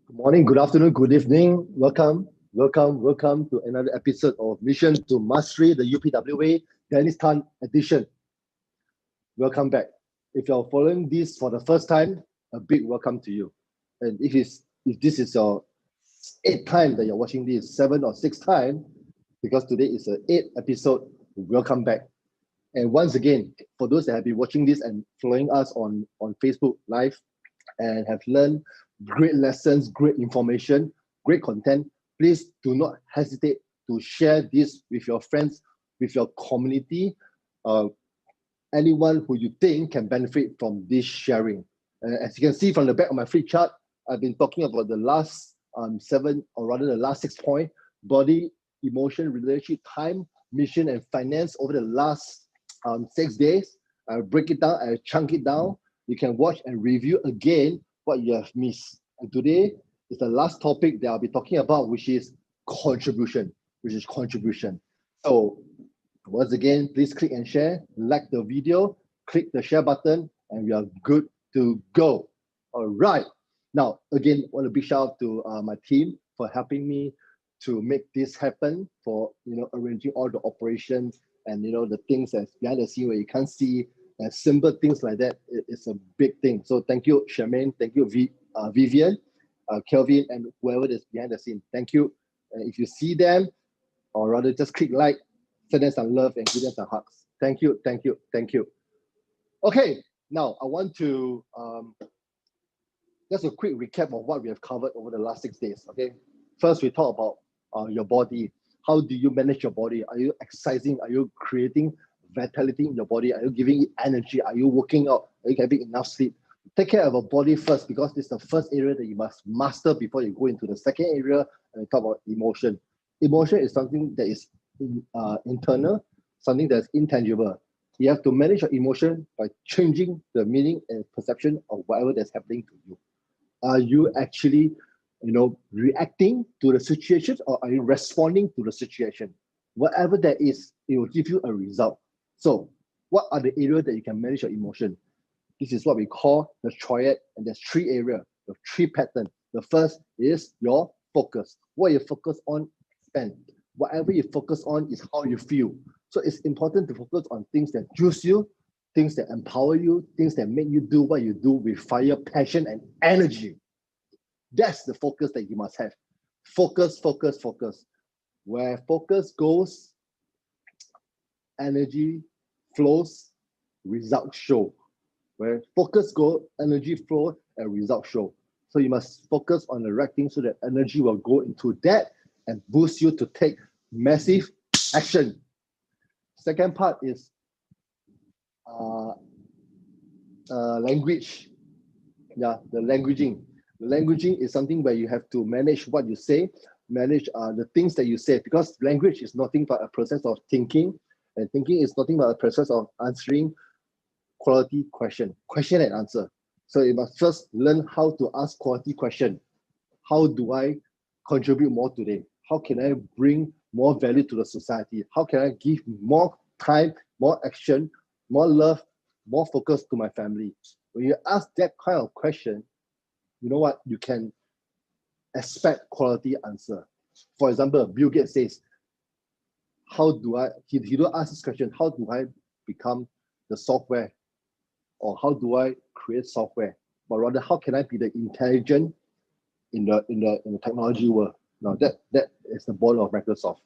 Good morning, good afternoon, good evening. Welcome to another episode of Mission to Mastery, the UPWA Dennis Tan edition. Welcome back. If you're following this for the first time, a big welcome to you. And if this is your eighth time that you're watching this, seventh or sixth time, because today is the eighth episode, welcome back. And once again, for those that have been watching this and following us on Facebook Live and have learned great lessons, great information, great content, please do not hesitate to share this with your friends, with your community, anyone who you think can benefit from this sharing. As you can see from the back of my free chart, I've been talking about the last seven, or rather the last 6 points: body, emotion, relationship, time, mission, and finance over the last 6 days. I break it down, I chunk it down. You can watch and review again what you have missed. And today is the last topic that I'll be talking about, which is contribution. So once again, please click and share, like the video, click the share button, and we are good to go. All right. Now, again, I want to big shout out to my team for helping me to make this happen, for arranging all the operations and the things that's behind the scene where you can't see, and simple things like that. It's a big thing. So thank you, Charmaine. Thank you, Vivian, Kelvin, and whoever is behind the scene. Thank you. If you see them, or rather just click like, send them some love and give them some hugs. Thank you. Okay, now I want to just a quick recap of what we have covered over the last 6 days. Okay, first we talk about your body. How do you manage your body? Are you exercising? Are you creating vitality in your body? Are you giving it energy? Are you working out? Are you having enough sleep? Take care of your body first, because this is the first area that you must master before you go into the second area, and we talk about emotion. Emotion is something that is internal, something that's intangible. You have to manage your emotion by changing the meaning and perception of whatever that's happening to you. Are you actually, reacting to the situation, or are you responding to the situation? Whatever that is, it will give you a result. So, what are the areas that you can manage your emotion? This is what we call the triad, and there's 3 areas, the 3 patterns. The first is your focus. What you focus on, expand. Whatever you focus on is how you feel. So it's important to focus on things that juice you, things that empower you, things that make you do what you do with fire, passion, and energy. That's the focus that you must have. Focus. Where focus goes, energy flows, results show. Where focus goes, energy flow, and results show. So you must focus on the right thing so that energy will go into that and boost you to take massive action. Second part is language. Yeah, the languaging. The languaging is something where you have to manage what you say, manage the things that you say, because language is nothing but a process of thinking, and thinking is nothing but a process of answering quality question and answer. So you must first learn how to ask quality question. How do I contribute more today? How can I bring more value to the society? How can I give more time, more action, more love, more focus to my family? When you ask that kind of question, you know what? You can expect quality answer. For example, Bill Gates says, he don't ask this question, how do I become the software? Or how do I create software? But rather, how can I be the intelligent in the technology world? Now that is the ball of Microsoft,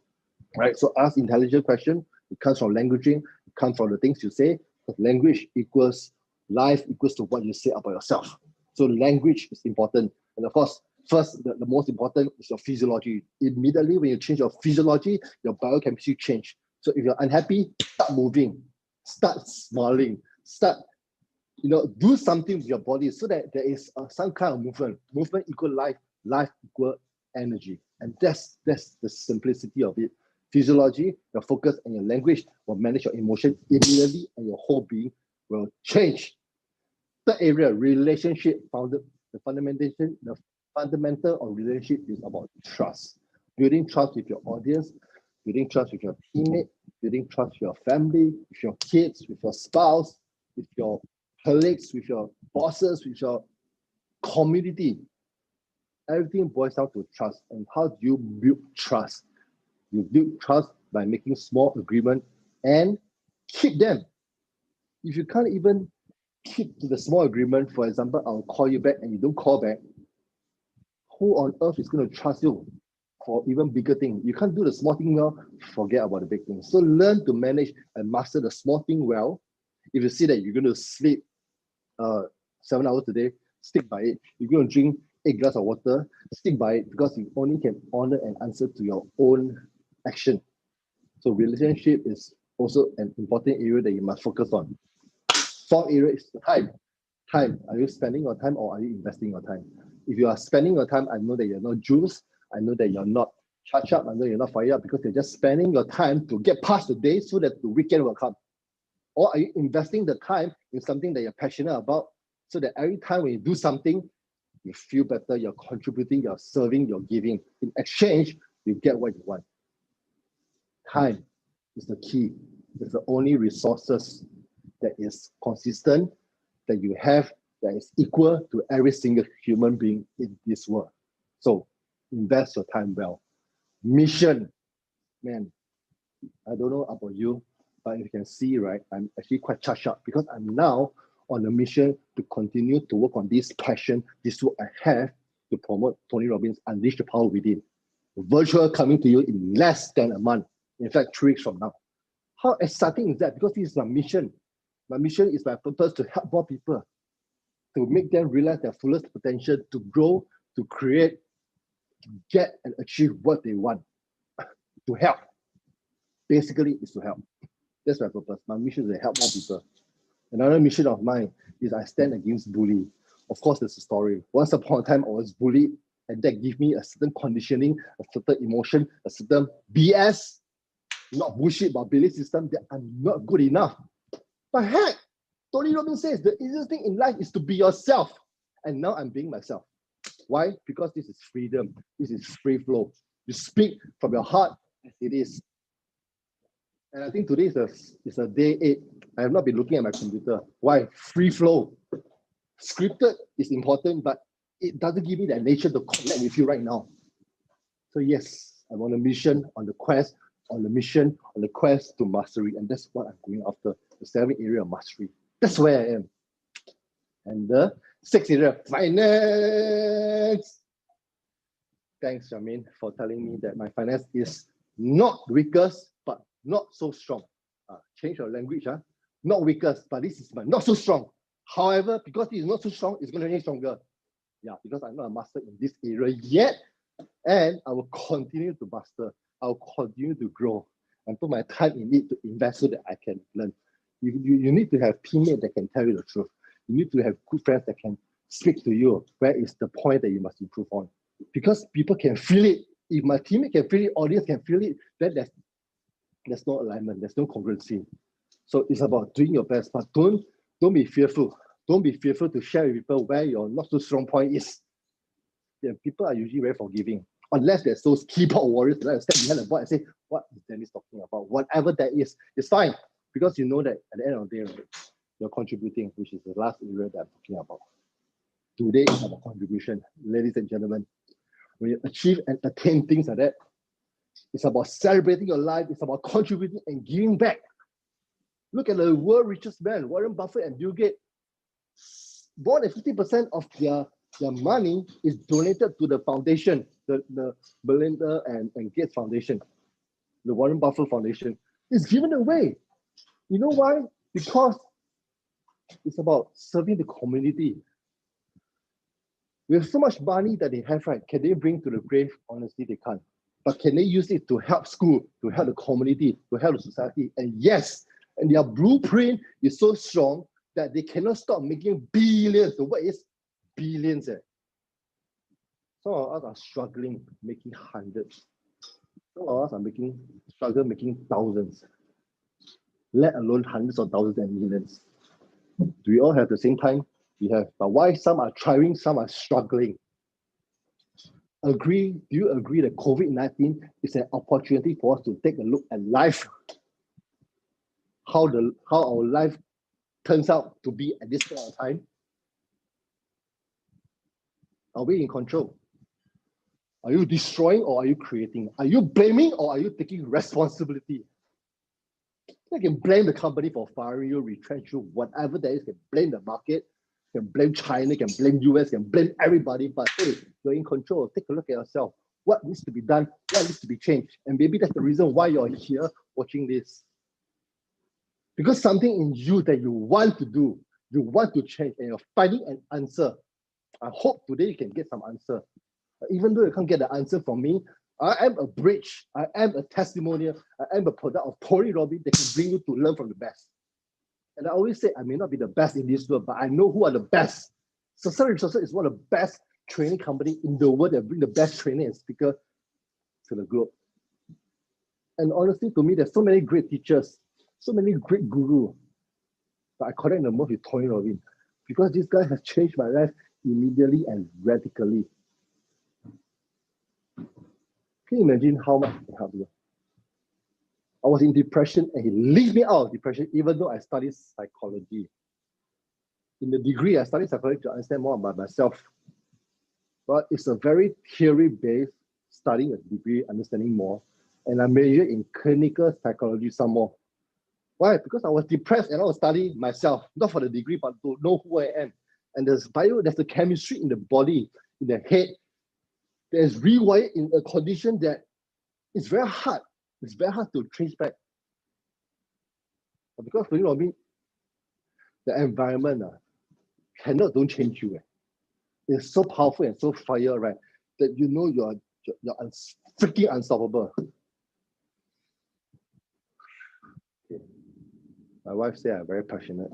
right? So ask intelligent question. It comes from languaging. It comes from the things you say. Language equals life, equals to what you say about yourself. So language is important. And of course, first, the most important is your physiology. Immediately when you change your physiology, your biochemistry change. So if you're unhappy, start moving, start smiling, start do something with your body, so that there is some kind of movement. Movement equal life, life equal energy. And that's the simplicity of it. Physiology, your focus, and your language will manage your emotion immediately, and your whole being will change. Third area, relationship. The fundamental of relationship is about trust. Building trust with your audience, building trust with your teammate, building trust with your family, with your kids, with your spouse, with your colleagues, with your bosses, with your community. Everything boils down to trust. And how do you build trust? You build trust by making small agreements and keep them. If you can't even keep to the small agreement, for example, I'll call you back and you don't call back, who on earth is going to trust you for even bigger thing? You can't do the small thing well, forget about the big thing. So learn to manage and master the small thing well. If you see that you're going to sleep 7 hours a day, stick by it. You're going to drink 8 glasses of water, stick by it, because you only can honor and answer to your own action. So relationship is also an important area that you must focus on. Fourth area is the time. Time. Are you spending your time or are you investing your time? If you are spending your time, I know that you're not juiced. I know that you're not charged up. I know you're not fired up because you're just spending your time to get past the day so that the weekend will come. Or are you investing the time in something that you're passionate about so that every time when you do something, you feel better, you're contributing, you're serving, you're giving. In exchange, you get what you want. Time is the key. It's the only resources that is consistent, that you have, that is equal to every single human being in this world. So invest your time well. Mission, man, I don't know about you, but you can see, right, I'm actually quite charged up because I'm now on a mission to continue to work on this passion, this work I have to promote Tony Robbins, Unleash the Power Within. Virtual coming to you in less than a month. In fact, 3 weeks from now. How exciting is that? Because this is my mission. My mission is my purpose to help more people, to make them realize their fullest potential, to grow, to create, to get and achieve what they want, to help. Basically, is to help. That's my purpose. My mission is to help more people. Another mission of mine is I stand against bullying. Of course, there's a story. Once upon a time, I was bullied, and that gave me a certain conditioning, a certain emotion, a certain BS, not bullshit, but belief system that I'm not good enough. But heck, Tony Robbins says the easiest thing in life is to be yourself. And now I'm being myself. Why? Because this is freedom. This is free flow. You speak from your heart as it is. And I think today is a day 8. I have not been looking at my computer. Why? Free flow. Scripted is important, but it doesn't give me that nature to connect with you right now. So yes, I'm on a mission, on the quest, on the mission, on the quest to mastery. And that's what I'm going after, the 7th area of mastery. That's where I am. And the 6th area, finance. Thanks, Charmaine, for telling me that my finance is not weakest, but not so strong. Change your language, not weakest, but this is my not so strong. However, because it is not so strong, it's going to get stronger. Yeah, because I'm not a master in this area yet, and I will continue to master. I'll continue to grow and put my time in it to invest so that I can learn. You need to have teammates that can tell you the truth. You need to have good friends that can speak to you. Where is the point that you must improve on? Because people can feel it. If my teammate can feel it, audience can feel it, then there's no alignment, there's no congruency. So it's about doing your best, but don't be fearful. Don't be fearful to share with people where your not so strong point is. Yeah, people are usually very forgiving. Unless there's those keyboard warriors that step behind the board and say, what is Dennis talking about? Whatever that is, it's fine. Because you know that at the end of the day, you're contributing, which is the last area that I'm talking about. Today is about contribution. Ladies and gentlemen, when you achieve and attain things like that, it's about celebrating your life. It's about contributing and giving back. Look at the world richest man, Warren Buffett and Bill Gates. More than 50% of their money is donated to the foundation, the Belinda and Gates Foundation, the Warren Buffett Foundation. It's given away. You know why? Because it's about serving the community. With so much money that they have, right? Can they bring to the grave? Honestly, they can't. But can they use it to help school, to help the community, to help the society? And yes, and their blueprint is so strong that they cannot stop making billions. The word is billions. Some of us are struggling making hundreds. Some of us are struggling making thousands, let alone hundreds of thousands and millions. Do we all have the same time? We have. But why some are thriving, some are struggling? Do you agree that COVID-19 is an opportunity for us to take a look at life? How our life turns out to be at this point of time? Are we in control? Are you destroying or are you creating? Are you blaming or are you taking responsibility? You can blame the company for firing you, retrench you, whatever that is. You can blame the market, you can blame China, you can blame US, you can blame everybody. But hey, you're in control. Take a look at yourself. What needs to be done? What needs to be changed? And maybe that's the reason why you're here watching this. Because something in you that you want to do, you want to change, and you're finding an answer. I hope today you can get some answer. Even though you can't get the answer from me, I am a bridge. I am a testimonial. I am a product of Tony Robbins that can bring you to learn from the best. And I always say I may not be the best in this world, but I know who are the best. Success Resources is one of the best training companies in the world that bring the best trainer and speaker to the globe. And honestly, to me, there's so many great teachers, so many great gurus. But I connect the most with Tony Robbins because this guy has changed my life immediately and radically. Can you imagine how much it helped you? I was in depression and he leaves me out of depression even though I studied psychology. In the degree, I studied psychology to understand more about myself. But it's a very theory-based studying a degree, understanding more. And I majored in clinical psychology some more. Why? Because I was depressed and I was studying myself, not for the degree, but to know who I am. And there's the chemistry in the body, in the head, that's rewired in a condition that it's very hard. It's very hard to trace back. But because, you know what I mean, the environment don't change you. It's so powerful and so fire, right? That you know you're freaking unstoppable. Okay. My wife said I'm very passionate.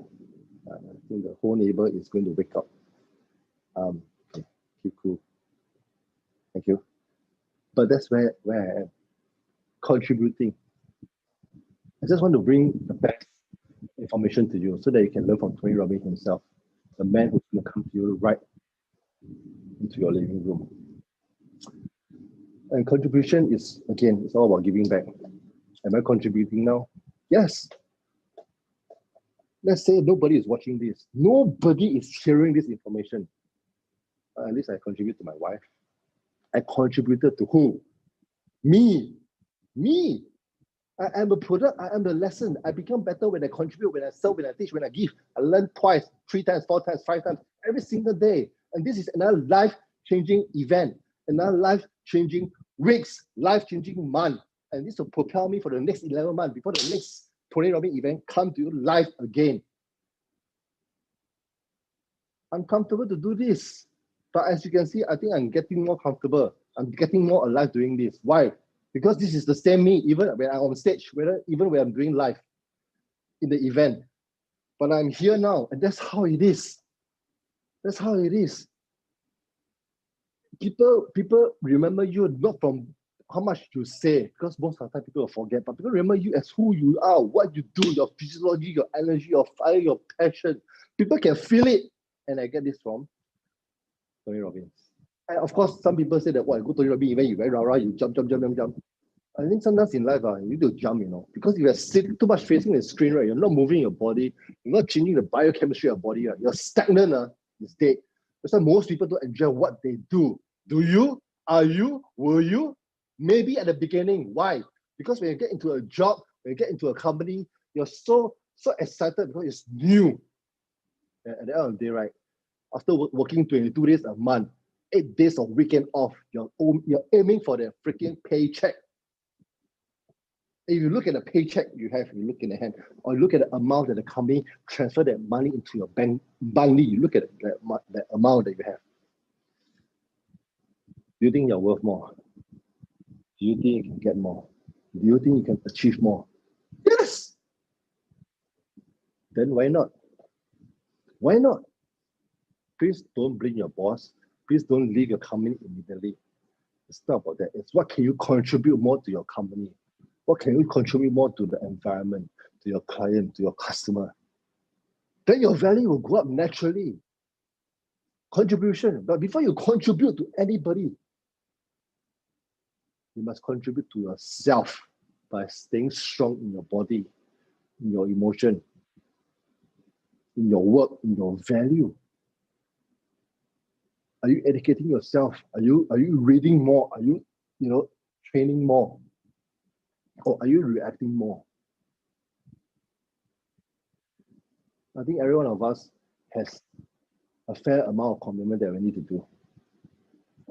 I think the whole neighbor is going to wake up. Okay, keep cool. Thank you. But that's where I am, contributing. I just want to bring the best information to you so that you can learn from Tony Robbins himself, the man who's going to come to you right into your living room. And contribution is, again, it's all about giving back. Am I contributing now? Yes. Let's say nobody is watching this. Nobody is hearing this information. At least I contribute to my wife. I contributed to who? Me. I am a product. I am the lesson. I become better when I contribute, when I serve, when I teach, when I give. I learn twice, 3 times, 4 times, 5 times, every single day. And this is another life-changing event, another life-changing weeks, life-changing month. And this will propel me for the next 11 months before the next Tony Robbins event come to you live again. I'm comfortable to do this. But as you can see, I think I'm getting more comfortable. I'm getting more alive doing this. Why? Because this is the same me, even when I'm on stage, even when I'm doing live in the event. But I'm here now, and that's how it is. That's how it is. People remember you not from how much you say, because most of the time people will forget, but people remember you as who you are, what you do, your physiology, your energy, your fire, your passion. People can feel it. And I get this from Tony Robbins. And of course, some people say that, go to Tony Robbins event, you very rah, you jump. I think sometimes in life, you need to jump, because if you're sitting too much facing the screen, right, you're not moving your body, you're not changing the biochemistry of your body, right? You're stagnant, it's dead. That's why most people don't enjoy what they do. Do you? Are you? Will you? Maybe at the beginning. Why? Because when you get into a job, when you get into a company, you're so excited because it's new. And at the end of the day, right, after working 22 days a month, 8 days of weekend off, you're aiming for the freaking paycheck. If you look at the paycheck you have, you look in the hand, or you look at the amount that the company transfer that money into your bank monthly, you look at the amount that you have. Do you think you're worth more? Do you think you can get more? Do you think you can achieve more? Yes! Then why not? Why not? Please don't blame your boss. Please don't leave your company immediately. It's not about that. It's what can you contribute more to your company? What can you contribute more to the environment, to your client, to your customer? Then your value will go up naturally. Contribution. But before you contribute to anybody, you must contribute to yourself by staying strong in your body, in your emotion, in your work, in your value. Are you educating yourself? Are you reading more? Are you training more? Or are you reacting more? I think every one of us has a fair amount of commitment that we need to do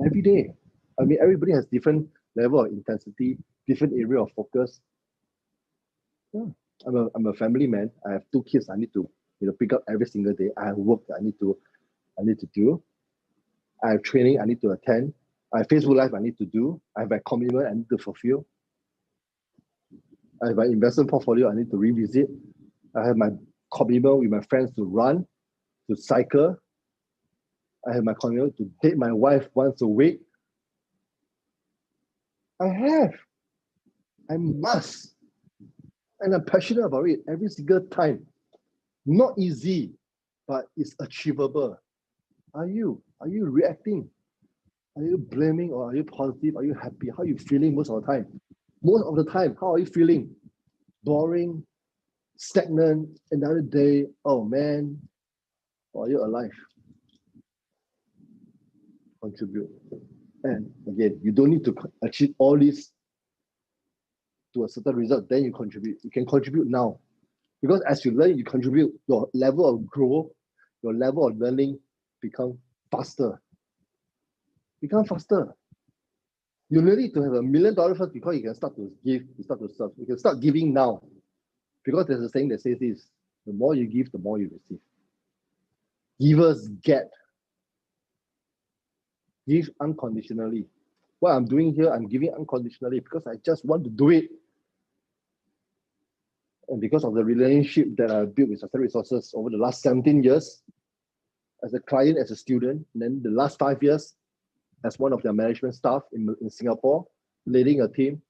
every day. I mean, everybody has different level of intensity, different area of focus. Yeah. I'm a family man. I have 2 kids. I need to pick up every single day. I have work that I need to do. I have training I need to attend. I have Facebook Live I need to do. I have a commitment I need to fulfill. I have my investment portfolio I need to revisit. I have my commitment with my friends to run, to cycle. I have my commitment to date my wife once a week. I have. I must. And I'm passionate about it every single time. Not easy, but it's achievable. Are you? Are you reacting? Are you blaming or are you positive? Are you happy? How are you feeling most of the time? Most of the time, how are you feeling? Boring, stagnant, another day, oh man, or are you alive? Contribute. And again, you don't need to achieve all this to a certain result, then you contribute. You can contribute now. Because as you learn, you contribute, your level of growth, your level of learning become faster. Become faster. You need to have $1 million first before you can start to give, you start to serve. You can start giving now. Because there's a saying that says this, the more you give, the more you receive. Givers get. Give unconditionally. What I'm doing here, I'm giving unconditionally because I just want to do it. And because of the relationship that I've built with Sustainable Resources over the last 17 years, as a client, as a student, and then the last 5 years, as one of their management staff in Singapore, leading a team,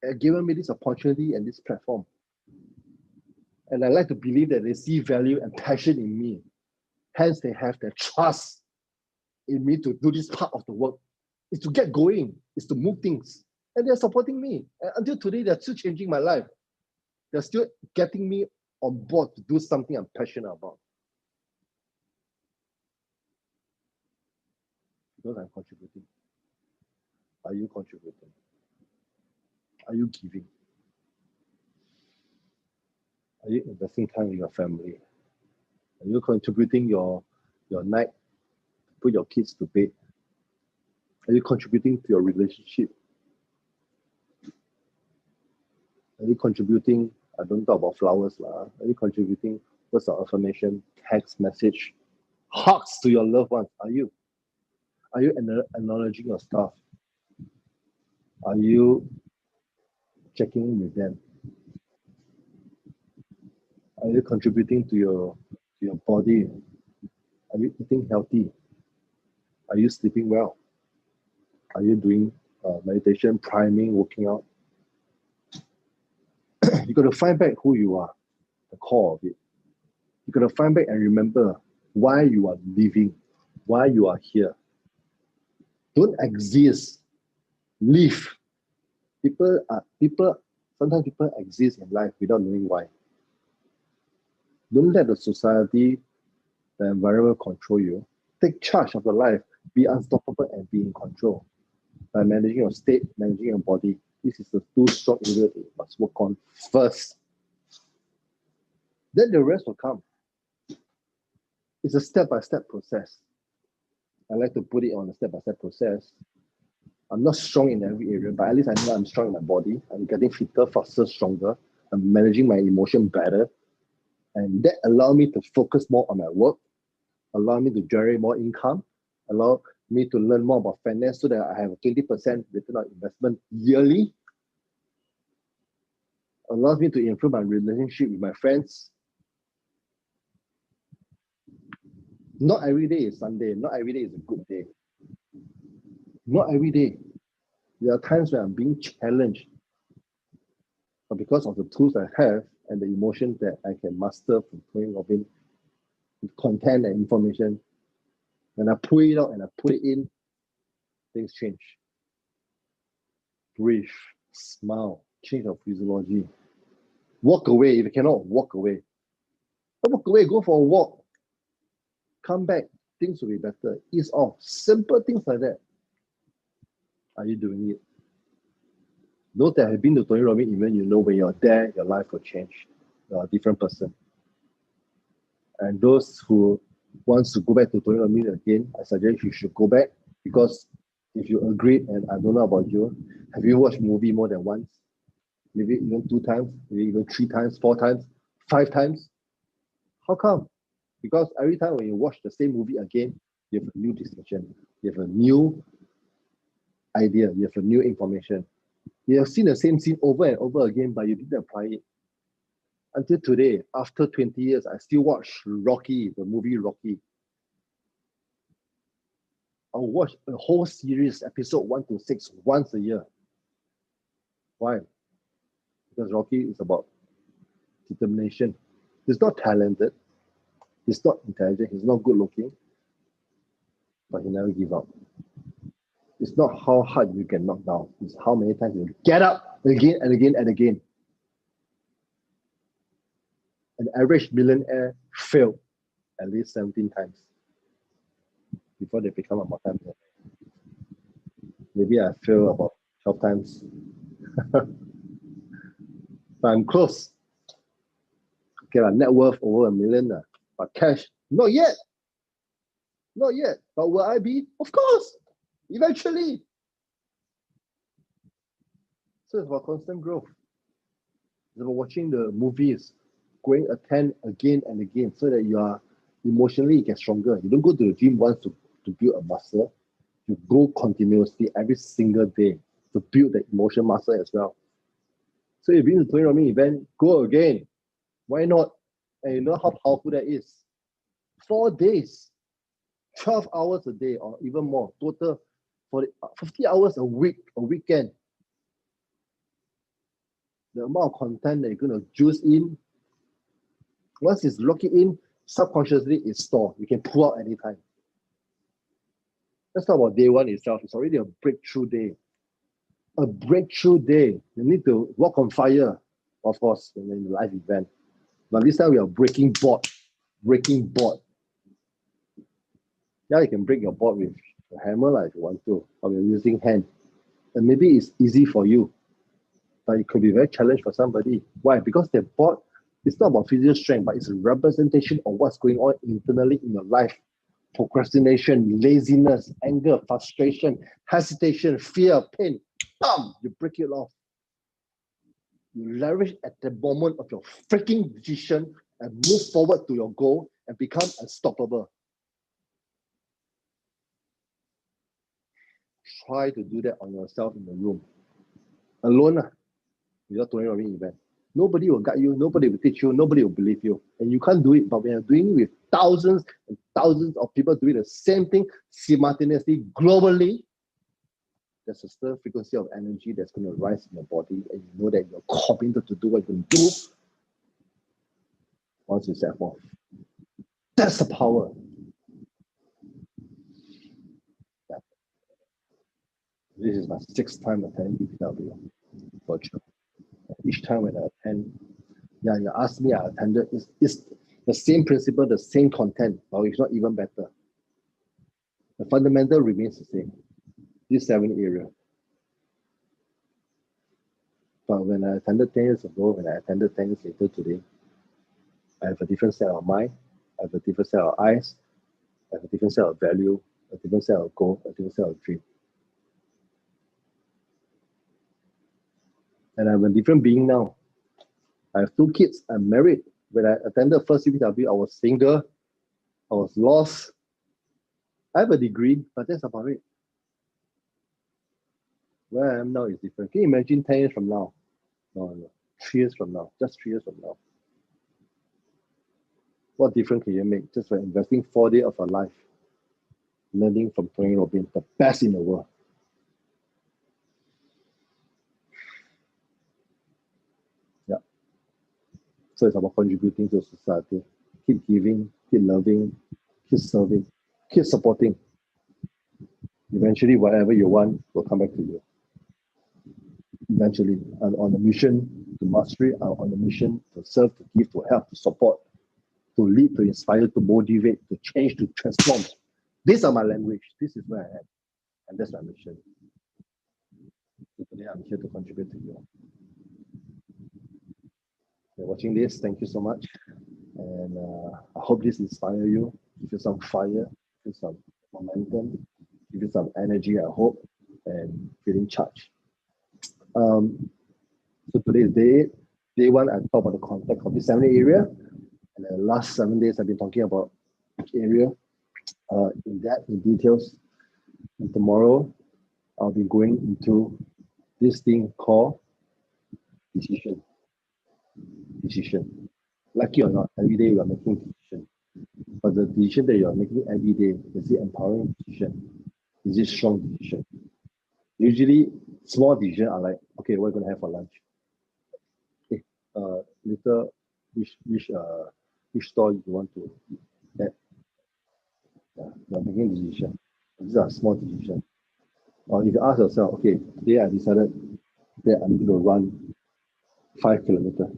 and given me this opportunity and this platform. And I like to believe that they see value and passion in me. Hence, they have their trust in me to do this part of the work. It's to get going, it's to move things. And they're supporting me. And until today, they're still changing my life. They're still getting me on board to do something I'm passionate about. Because I'm contributing. Are you contributing? Are you giving? Are you investing time with your family? Are you contributing your night to put your kids to bed? Are you contributing to your relationship? Are you contributing? I don't talk about flowers. Are you contributing words of affirmation, text message, hugs to your loved ones? Are you? Are you acknowledging your staff? Are you checking in with them? Are you contributing to your body? Are you eating healthy? Are you sleeping well? Are you doing meditation, priming, working out? You got to find back who you are, the core of it. You got to find back and remember why you are living, why you are here. Don't exist, live. Sometimes people exist in life without knowing why. Don't let the society, the environment control you. Take charge of your life. Be unstoppable and be in control. By managing your state, managing your body. This is the 2 strong areas that you must work on first. Then the rest will come. It's a step-by-step process. I like to put it on a step-by-step process. I'm not strong in every area, but at least I know I'm strong in my body. I'm getting fitter, faster, stronger. I'm managing my emotion better. And that allows me to focus more on my work, allow me to generate more income, allow me to learn more about finance so that I have a 20% return on investment yearly, allows me to improve my relationship with my friends. Not every day is Sunday. Not every day is a good day. Not every day. There are times when I'm being challenged. But because of the tools I have and the emotions that I can master from Tony Robbins, with content and information, when I pull it out and I put it in, things change. Breathe, smile, change of physiology. Walk away. If you cannot, walk away. Don't walk away, go for a walk. Come back, things will be better. Ease off. Simple things like that. Are you doing it? Those that have been to Tony Robbins event, you know when you're there, your life will change. You're a different person. And those who wants to go back to Tony Robbins again, I suggest you should go back, because if you agree, and I don't know about you, have you watched movie more than once? Maybe even 2 times, maybe even 3 times, 4 times, 5 times? How come? Because every time when you watch the same movie again, you have a new discussion, you have a new idea, you have a new information. You have seen the same scene over and over again, but you didn't apply it. Until today, after 20 years, I still watch Rocky, the movie Rocky. I'll watch the whole series, episode 1 to 6, once a year. Why? Because Rocky is about determination. He's not talented, he's not intelligent, he's not good looking, but he never give up. It's not how hard you can knock down, it's how many times you get up again and again and again. An average millionaire failed at least 17 times before they become a multi-millionaire. Maybe I failed about 12 times. But I'm close. Okay, net worth over $1 million, but cash, not yet. Not yet. But will I be? Of course, eventually. So it's about constant growth. It's about watching the movies, going attend again and again, so that you are emotionally get stronger. You don't go to the gym once to build a muscle. You go continuously every single day to build the emotional muscle as well. So you've been to 20 Robbins event, go again. Why not? And you know how powerful that is. 4 days, 12 hours a day, or even more. Total 50 hours a week, a weekend. The amount of content that you're going to juice in, once it's locked in, subconsciously it's stored. You can pull out anytime. Let's talk about day 1 itself. It's already a breakthrough day. A breakthrough day. You need to walk on fire, of course, in the live event. But this time we are breaking board. Breaking board. Yeah, you can break your board with a hammer if you want to, or you're using hand. And maybe it's easy for you, but it could be very challenging for somebody. Why? Because the board is not about physical strength, but it's a representation of what's going on internally in your life. Procrastination, laziness, anger, frustration, hesitation, fear, pain. Bam! You break it off. You leverage at the moment of your freaking decision and move forward to your goal and become unstoppable. Try to do that on yourself in the room. Alone, without Tony Robbins event. Nobody will guide you, nobody will teach you, nobody will believe you. And you can't do it, but when you're doing it with thousands and thousands of people doing the same thing simultaneously, globally, there's a certain frequency of energy that's going to rise in your body, and you know that you're committed to do what you can do once you set forth. That's the power. Yeah. This is my 6th time attending UPW virtual. Each time when I attend, yeah, you ask me, I attended. It's the same principle, the same content, but it's not even better. The fundamental remains the same. This 7 area. But when I attended 10 years ago, when I attended 10 years later today, I have a different set of mind, I have a different set of eyes, I have a different set of value, a different set of goal, a different set of dream. And I'm a different being now. I have 2 kids, I'm married. When I attended first UPW, I was single, I was lost. I have a degree, but that's about it. Where I am now is different. Can you imagine 10 years from now? No. 3 years from now, just 3 years from now. What difference can you make just by investing 4 days of your life, learning from Tony Robbins, the best in the world? Yeah. So it's about contributing to society. Keep giving, keep loving, keep serving, keep supporting. Eventually, whatever you want will come back to you. Eventually, I'm on a mission to mastery, I'm on a mission to serve, to give, to help, to support, to lead, to inspire, to motivate, to change, to transform. These are my language. This is where I am. And that's my mission. So today I'm here to contribute to you. You're watching this, thank you so much. And I hope this inspires you. Give you some fire, give you some momentum, give you some energy, I hope, and feeling charged. So today is day 8. Day 1, I talk about the context of this 7-day area. And the last 7 days, I've been talking about each area in depth, in details. And tomorrow, I'll be going into this thing called decision. Decision. Like it or not, every day you are making decision. But the decision that you are making every day, is it empowering decision? Is it strong decision? Usually, small decisions are like, okay, what are you going to have for lunch? Okay, later, which store you want to eat at? Yeah, you are making decision. These are small decisions. Or if you ask yourself, okay, today I decided that I'm going to run 5 kilometers.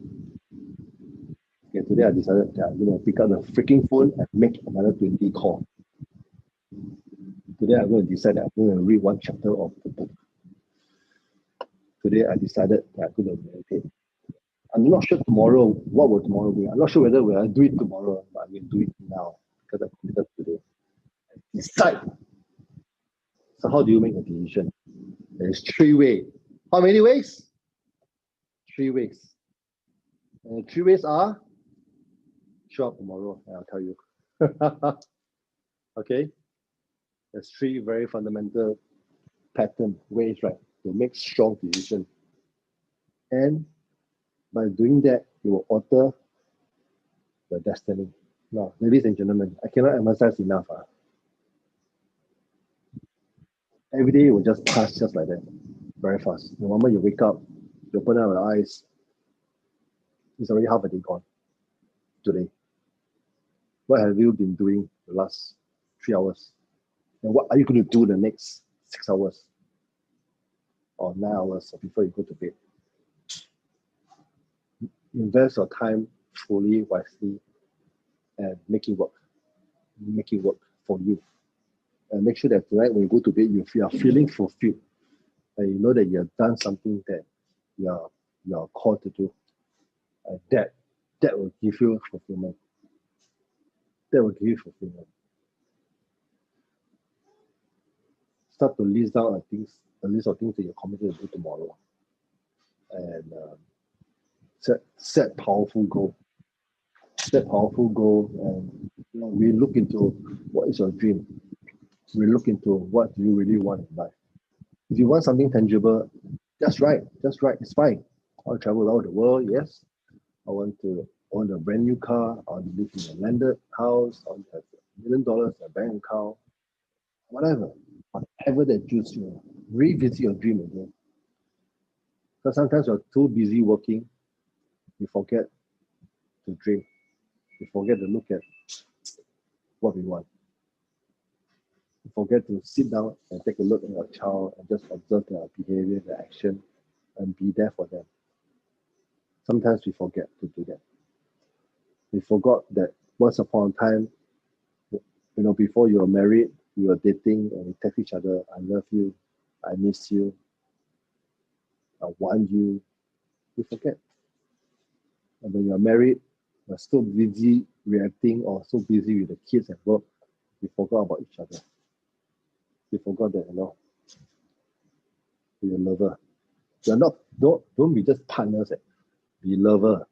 Okay, today I decided that I'm going to pick up the freaking phone and make another 20 calls. Today I'm going to decide that I'm going to read 1 chapter of the book. Today I decided that I'm going to meditate. I'm not sure tomorrow, what will tomorrow be? I'm not sure whether we'll do it tomorrow, but I'm going to do it now because I committed today. Decide. So how do you make a decision? There's 3 ways. How many ways? 3 ways. And the 3 ways are, show up tomorrow and I'll tell you. Okay? There's 3 very fundamental pattern ways, right, to make strong decision. And by doing that, you will alter your destiny. Now, ladies and gentlemen, I cannot emphasize enough. Every day will just pass just like that, very fast. The moment you wake up, you open up your eyes, it's already half a day gone today. What have you been doing the last 3 hours? And what are you going to do the next 6 hours or 9 hours before you go to bed? Invest your time fully, wisely, and make it work. Make it work for you. And make sure that tonight when you go to bed, you are feeling fulfilled. And you know that you have done something that you are called to do. And that will give you fulfillment. That will give you fulfillment. Start to list down a list of things that you're committed to do tomorrow. And set powerful goal. Set powerful goal, and we look into what is your dream. We look into what do you really want in life. If you want something tangible, that's right. It's fine. I want to travel around the world, yes. I want to own a brand new car. I want to live in a landed house. I want to have $1 million in a bank account. Whatever that juice you, revisit your dream again. Because sometimes you're too busy working, you forget to dream. You forget to look at what we want. You forget to sit down and take a look at your child and just observe their behavior, their action, and be there for them. Sometimes we forget to do that. We forgot that once upon a time, before you were married, you were dating and you text each other, I love you, I miss you, I want you. You forget. And when you're married, you're so busy reacting or so busy with the kids and work, you forgot about each other. You forgot that, you're a lover. You're not, don't be just partners, be lover.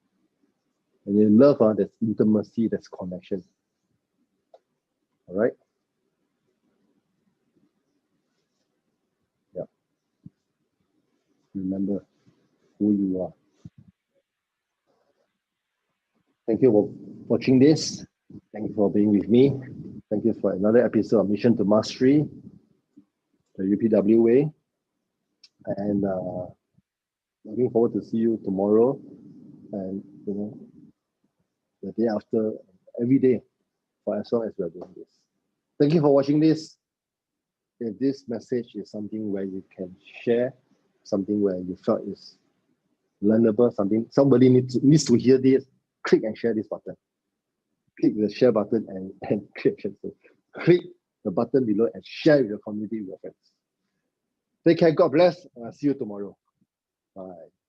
And in love, there's intimacy, there's connection. All right? Yeah. Remember who you are. Thank you for watching this. Thank you for being with me. Thank you for another episode of Mission to Mastery, the UPW way. And looking forward to see you tomorrow and the day after, every day, for as long as we are doing this. Thank you for watching this. If this message is something where you can share, something where you felt is learnable, somebody needs to hear this, click and share this button. Click the share button and click. So click the button below and share with your community, with your friends. Take care. God bless. See you tomorrow. Bye.